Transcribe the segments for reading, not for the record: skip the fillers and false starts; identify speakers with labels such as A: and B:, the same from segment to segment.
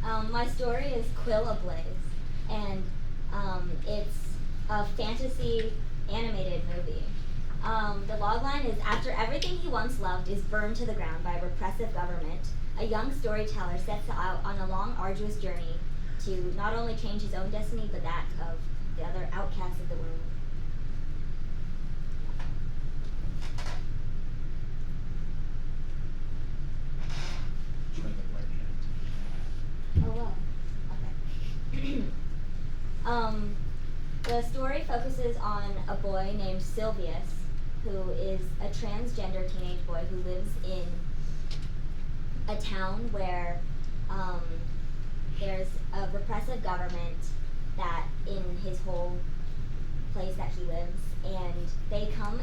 A: My story is Quill Ablaze, and it's a fantasy animated movie. The logline is after everything he once loved is burned to the ground by a repressive government, a young storyteller sets out on a long, arduous journey to not only change his own destiny, but that of the other outcasts of the world.
B: Try the right hand.
A: Oh, well. Okay. The story focuses on a boy named Sylvius, who is a transgender teenage boy who lives in a town where there's a repressive government that in his whole place that he lives, and they come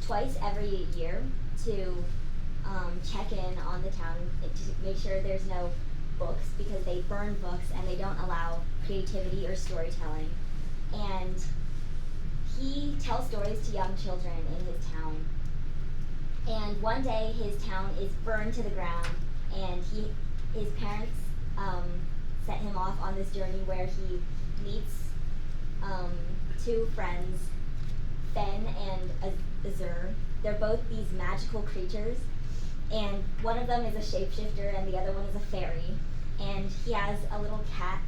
A: twice every year to check in on the town to make sure there's no books, because they burn books and they don't allow creativity or storytelling. And he tells stories to young children in his town. And one day his town is burned to the ground, and his parents set him off on this journey where he meets two friends, Fen and Azur. They're both these magical creatures, and one of them is a shapeshifter and the other one is a fairy. And he has a little cat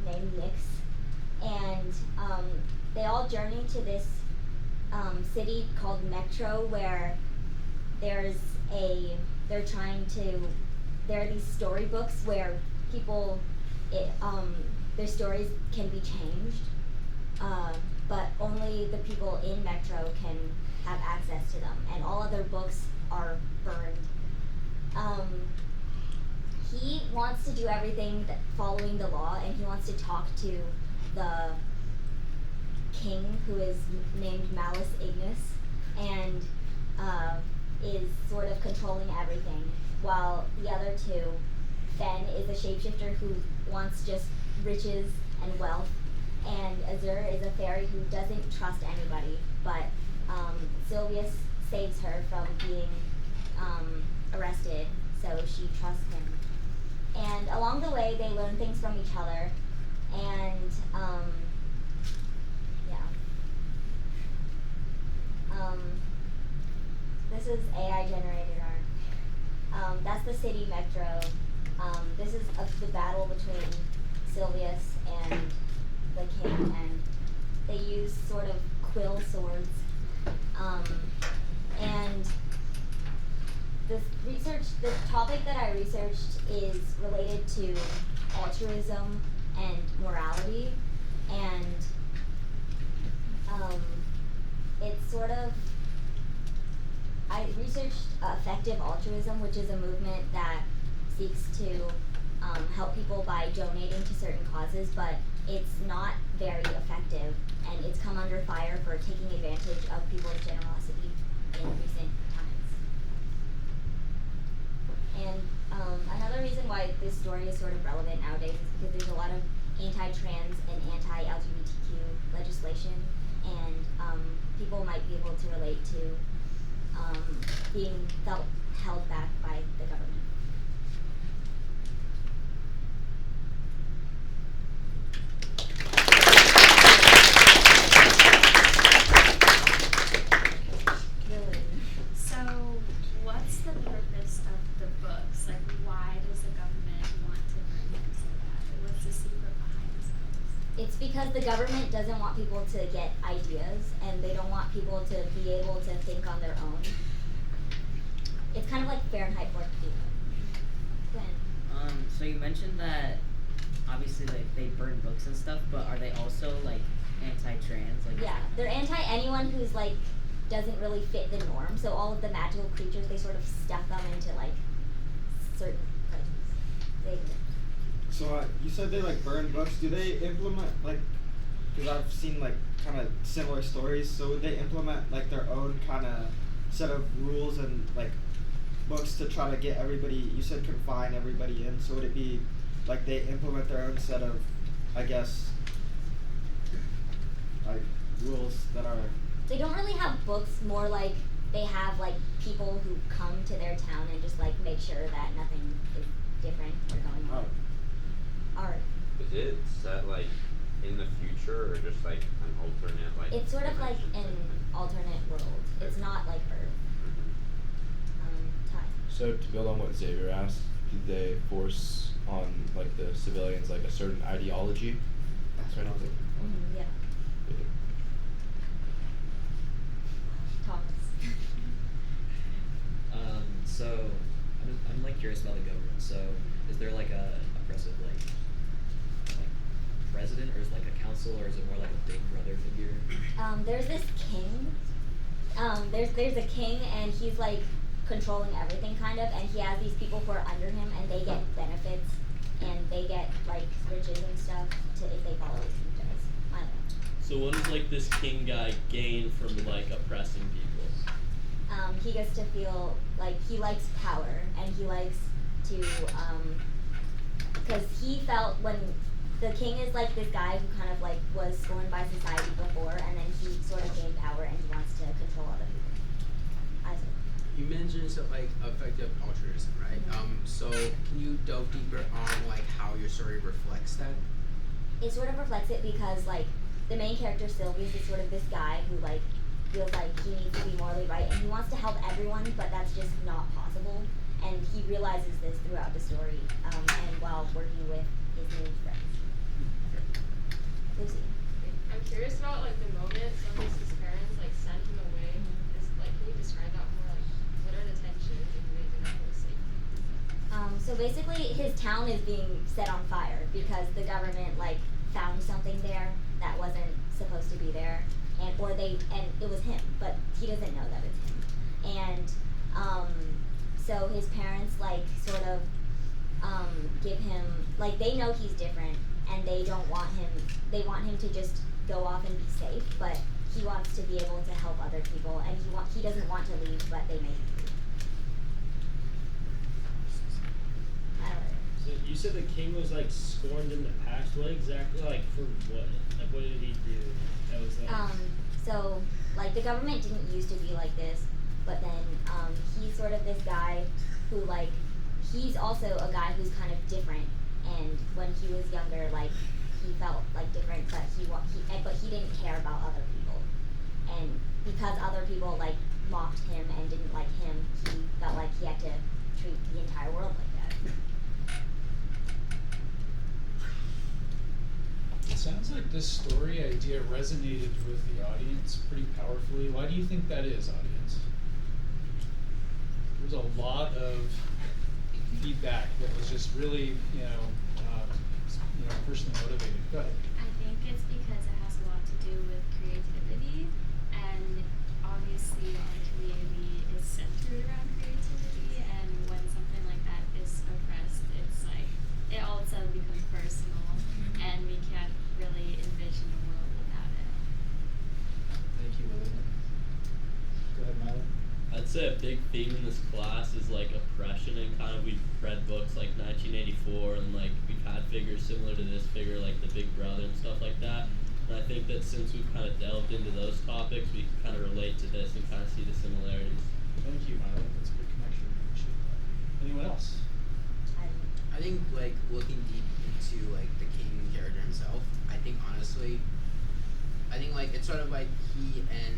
A: named Nyx. And they all journey to this city called Metro, where there are these storybooks where people, their stories can be changed, but only the people in Metro can have access to them, and all other books are burned. He wants to do everything following the law, and he wants to talk to the king, who is named Malus Ignis, and is sort of controlling everything, while the other two, Fen is a shapeshifter who wants just riches and wealth, and Azur is a fairy who doesn't trust anybody, but Sylvius saves her from being arrested, so she trusts him. And along the way, they learn things from each other, and this is AI generated art. That's the city Metro. This is the battle between Sylvius and the king, and they use sort of quill swords. And the topic that I researched is related to altruism and morality, and it's sort of, I researched effective altruism, which is a movement that seeks to help people by donating to certain causes, but it's not very effective, and it's come under fire for taking advantage of people's generosity in recent times. And another reason why this story is sort of relevant nowadays is because there's a lot of anti-trans and anti-LGBTQ legislation, and people might be able to relate to being held back by the government.
C: So, what's the purpose of the books? Like, why does the government want to burn them so bad? What's the secret behind this?
A: It's because the government doesn't want people to get ideas, and they don't want people to be able to think on their own. It's kind of like Fahrenheit 451. Gwen.
D: So you mentioned that obviously like they burn books and stuff, but are they also like anti-trans? Like
A: Yeah, they're anti anyone who's like doesn't really fit the norm. So all of the magical creatures, they sort of stuff them into like certain places.
E: So you said they like burn books. Do they implement like? Because I've seen like kind of similar stories. So would they implement like their own kind of set of rules and like books to try to get everybody? You said confine everybody in. So would it be like they implement their own set of, I guess, like rules that are?
A: They don't really have books. More like they have like people who come to their town and just like make sure that nothing is different are going on. Art.
F: Is it set like in the future or just like an alternate like?
A: It's sort of like
F: dimension
A: an
F: type thing?
A: alternate world. It's not like Earth. Time.
G: So to build on what Xavier asked, did they force on like the civilians like a certain ideology?
E: That's what I was looking for.
A: Yeah. Thomas.
H: So I'm like curious about the government. So is there like a oppressive like president, or is it like a council, or is it more like a big brother figure?
A: There's this king. There's a king, and he's like controlling everything kind of, and he has these people who are under him, and they get benefits, and they get like riches and stuff to if they follow what he does. I don't know.
I: So what does like this king guy gain from like oppressing people?
A: He gets to feel like he likes power, and he likes to because he felt when the king is like this guy who kind of like was scorned by society before, and then he sort of gained power, and he wants to control other people. Isaac.
B: You mentioned stuff like effective altruism, right? So can you delve deeper on like how your story reflects that?
A: It sort of reflects it because like the main character Sylvius is sort of this guy who like feels like he needs to be morally right, and he wants to help everyone, but that's just not possible. And he realizes this throughout the story, and while working with his new friends. Lucy.
J: I'm curious about like the moment Sylvius's parents like sent him away. Is like, can you describe that more? Like, what are the tensions and who they did that for the safety?
A: So basically, his town is being set on fire because the government like found something there that wasn't supposed to be there, and it was him, but he doesn't know that it's him. And so his parents like sort of give him like they know he's different, and they don't want him. They want him to just go off and be safe, but he wants to be able to help other people, and he doesn't want to leave, but they make him leave. I don't know.
K: So you said the king was like scorned in the past. What exactly? Like for what? Like what did he do? That was like.
A: So like the government didn't used to be like this, but then he's sort of this guy who like he's also a guy who's kind of different, and when he was younger, like he felt like different, but he didn't care about other people, and because other people like mocked him and didn't like him, he felt like he had to treat the entire world like that.
B: It sounds like this story idea resonated with the audience pretty powerfully. Why do you think that is, audience? There's a lot of feedback that was just really, personally motivated. Go ahead.
C: I think it's because it has a lot to do with creativity, and obviously our community is centered around creativity, and when something like that is oppressed, it's like it all of a sudden becomes personal, and we can't really envision a world without it.
B: Thank you, William. Go ahead, Milo.
I: I'd say a big theme in this class is like oppression, and kind of we've read books like 1984, and like we've had figures similar to this figure like the Big Brother and stuff like that. And I think that since we've kind of delved into those topics, we can kind of relate to this and kind of see the similarities.
B: Thank you, Milo. That's a good connection. Appreciate that. Anyone else?
L: I think like looking deep into like the king character himself, I think honestly, like it's sort of like he and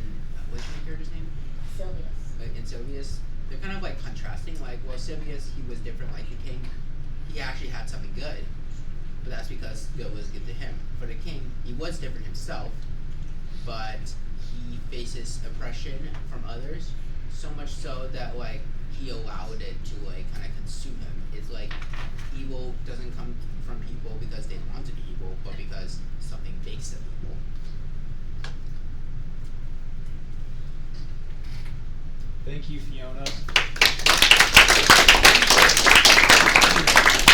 L: what's the main character's name?
A: Sylvius.
L: Like and Sylvius, they're kind of like contrasting. Like, well, Sylvius, he was different like the king. He actually had something good, but that's because good was given to him. For the king, he was different himself, but he faces oppression from others, so much so that like he allowed it to like kind of consume him. It's like evil doesn't come from people because they want to be evil, but because something makes them evil.
B: Thank you, Fiona.